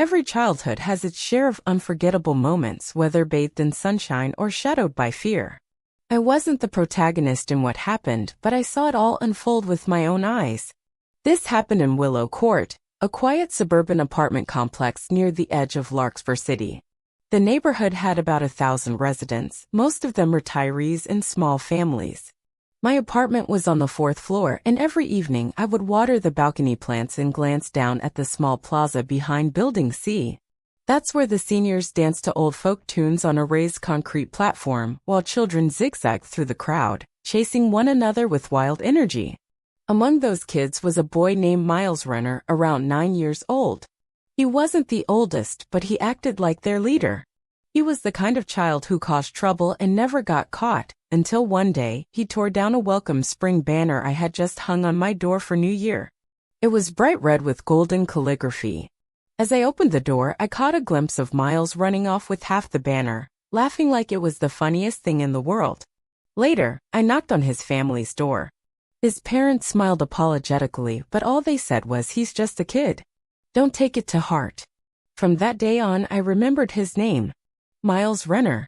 Every childhood has its share of unforgettable moments, whether bathed in sunshine or shadowed by fear. I wasn't the protagonist in what happened, but I saw it all unfold with my own eyes. This happened in Willow Court, a quiet suburban apartment complex near the edge of Larkspur City. The neighborhood had about 1,000 residents, most of them retirees and small families. My apartment was on the 4th floor, and every evening I would water the balcony plants and glance down at the small plaza behind Building C. That's where the seniors danced to old folk tunes on a raised concrete platform, while children zigzagged through the crowd, chasing one another with wild energy. Among those kids was a boy named Miles Renner, around 9 years old. He wasn't the oldest, but he acted like their leader. He was the kind of child who caused trouble and never got caught, until one day, he tore down a welcome spring banner I had just hung on my door for New Year. It was bright red with golden calligraphy. As I opened the door, I caught a glimpse of Miles running off with half the banner, laughing like it was the funniest thing in the world. Later, I knocked on his family's door. His parents smiled apologetically, but all they said was, "He's just a kid. Don't take it to heart." From that day on, I remembered his name. Miles Renner.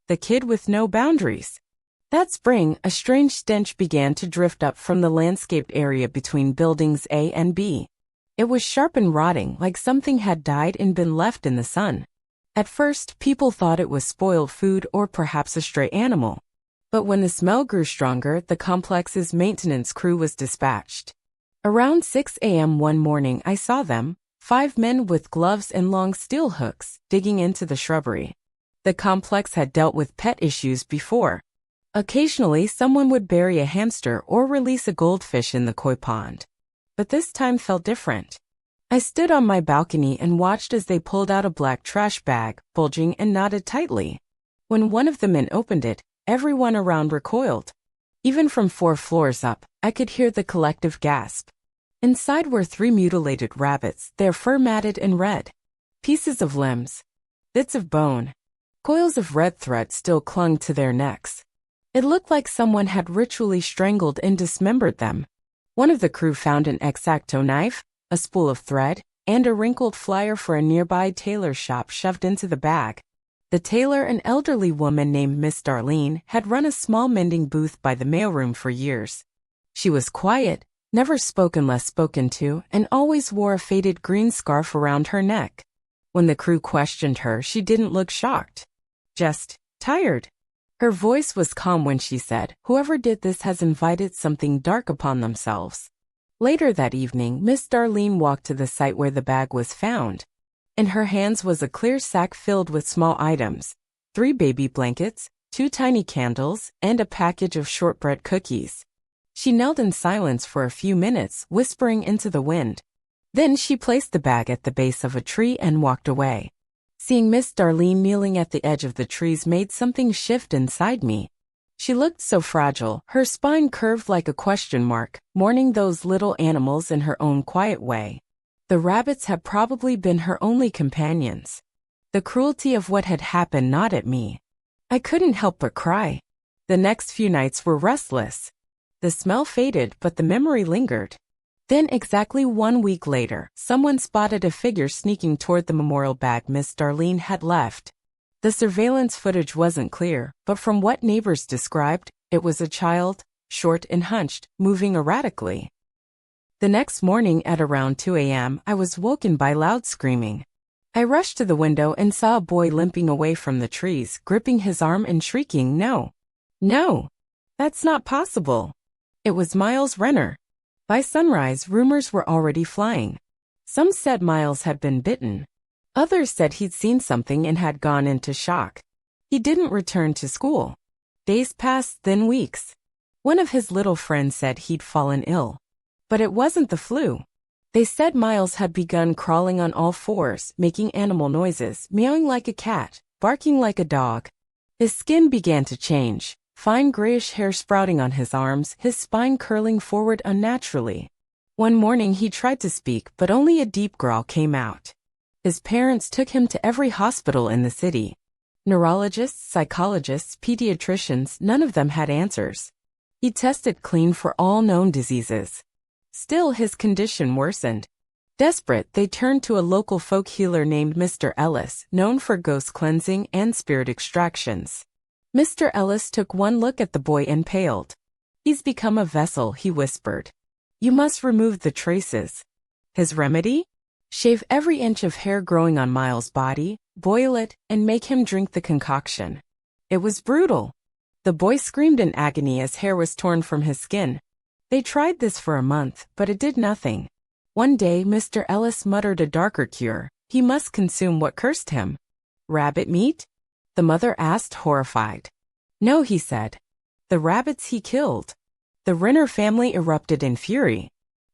The kid with no boundaries. That spring, a strange stench began to drift up from the landscaped area between buildings A and B. It was sharp and rotting, like something had died and been left in the sun. At first, people thought it was spoiled food or perhaps a stray animal. But when the smell grew stronger, the complex's maintenance crew was dispatched. Around 6 a.m. one morning, I saw them, 5 men with gloves and long steel hooks, digging into the shrubbery. The complex had dealt with pet issues before. Occasionally, someone would bury a hamster or release a goldfish in the koi pond. But this time felt different. I stood on my balcony and watched as they pulled out a black trash bag, bulging and knotted tightly. When one of the men opened it, everyone around recoiled. Even from 4 floors up, I could hear the collective gasp. Inside were 3 mutilated rabbits, their fur matted and red. Pieces of limbs. Bits of bone. Coils of red thread still clung to their necks. It looked like someone had ritually strangled and dismembered them. One of the crew found an X-Acto knife, a spool of thread, and a wrinkled flyer for a nearby tailor shop shoved into the bag. The tailor, an elderly woman named Miss Darlene, had run a small mending booth by the mailroom for years. She was quiet, never spoke unless spoken to, and always wore a faded green scarf around her neck. When the crew questioned her, she didn't look shocked. Just tired. Her voice was calm when she said, "Whoever did this has invited something dark upon themselves." Later that evening, Miss Darlene walked to the site where the bag was found. In her hands was a clear sack filled with small items, 3 baby blankets, 2 tiny candles, and a package of shortbread cookies. She knelt in silence for a few minutes, whispering into the wind. Then she placed the bag at the base of a tree and walked away. Seeing Miss Darlene kneeling at the edge of the trees made something shift inside me. She looked so fragile, her spine curved like a question mark, mourning those little animals in her own quiet way. The rabbits had probably been her only companions. The cruelty of what had happened gnawed at me. I couldn't help but cry. The next few nights were restless. The smell faded, but the memory lingered. Then exactly 1 week later, someone spotted a figure sneaking toward the memorial bag Miss Darlene had left. The surveillance footage wasn't clear, but from what neighbors described, it was a child, short and hunched, moving erratically. The next morning at around 2 a.m., I was woken by loud screaming. I rushed to the window and saw a boy limping away from the trees, gripping his arm and shrieking, "No! No! That's not possible!" It was Miles Renner. By sunrise, rumors were already flying. Some said Miles had been bitten. Others said he'd seen something and had gone into shock. He didn't return to school. Days passed, then weeks. One of his little friends said he'd fallen ill. But it wasn't the flu. They said Miles had begun crawling on all 4s, making animal noises, meowing like a cat, barking like a dog. His skin began to change, fine grayish hair sprouting on his arms, his spine curling forward unnaturally. One morning he tried to speak, but only a deep growl came out. His parents took him to every hospital in the city. Neurologists, psychologists, pediatricians, none of them had answers. He tested clean for all known diseases. Still, his condition worsened. Desperate, they turned to a local folk healer named Mr. Ellis, known for ghost cleansing and spirit extractions. Mr. Ellis took one look at the boy and paled. "He's become a vessel," he whispered. "You must remove the traces." His remedy? Shave every inch of hair growing on Miles' body, boil it, and make him drink the concoction. It was brutal. The boy screamed in agony as hair was torn from his skin. They tried this for a month, but it did nothing. One day, Mr. Ellis muttered a darker cure. He must consume what cursed him. "Rabbit meat?" the mother asked, horrified. "No," he said. "The rabbits he killed." The Renner family erupted in fury.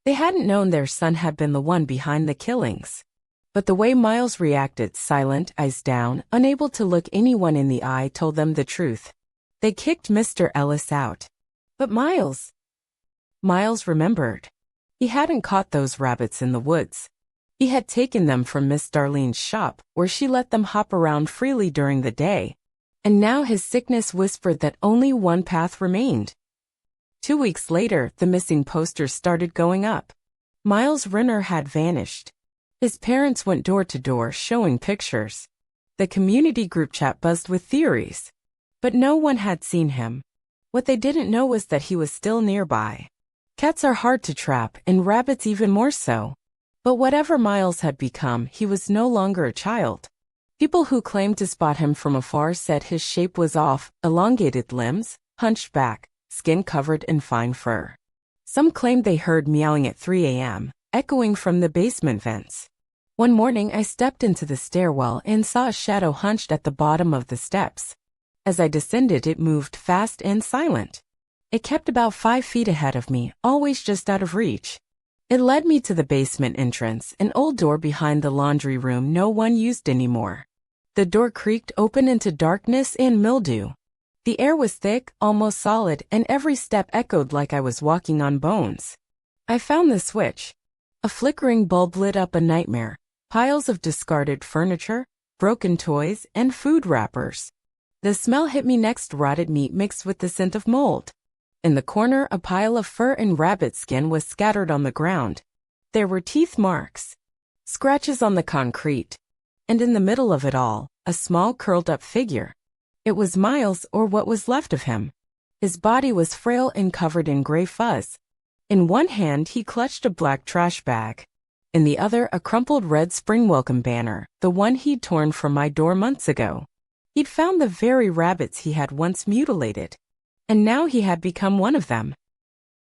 They hadn't known their son had been the one behind the killings. But the way Miles reacted, silent, eyes down, unable to look anyone in the eye, told them the truth. They kicked Mr. Ellis out. But Miles remembered. He hadn't caught those rabbits in the woods. He had taken them from Miss Darlene's shop, where she let them hop around freely during the day. And now his sickness whispered that only one path remained. 2 weeks later, the missing posters started going up. Miles Renner had vanished. His parents went door to door showing pictures. The community group chat buzzed with theories. But no one had seen him. What they didn't know was that he was still nearby. Cats are hard to trap, and rabbits even more so. But whatever Miles had become, he was no longer a child. People who claimed to spot him from afar said his shape was off, elongated limbs, hunched back, skin covered in fine fur. Some claimed they heard meowing at 3 a.m., echoing from the basement vents. One morning I stepped into the stairwell and saw a shadow hunched at the bottom of the steps. As I descended, it moved fast and silent. It kept about 5 feet ahead of me, always just out of reach. It led me to the basement entrance, an old door behind the laundry room no one used anymore. The door creaked open into darkness and mildew. The air was thick, almost solid, and every step echoed like I was walking on bones. I found the switch. A flickering bulb lit up a nightmare. Piles of discarded furniture, broken toys, and food wrappers. The smell hit me next, rotted meat mixed with the scent of mold. In the corner, a pile of fur and rabbit skin was scattered on the ground. There were teeth marks, scratches on the concrete, and in the middle of it all, a small curled-up figure. It was Miles, or what was left of him. His body was frail and covered in gray fuzz. In one hand, he clutched a black trash bag. In the other, a crumpled red spring welcome banner, the one he'd torn from my door months ago. He'd found the very rabbits he had once mutilated. And now he had become one of them.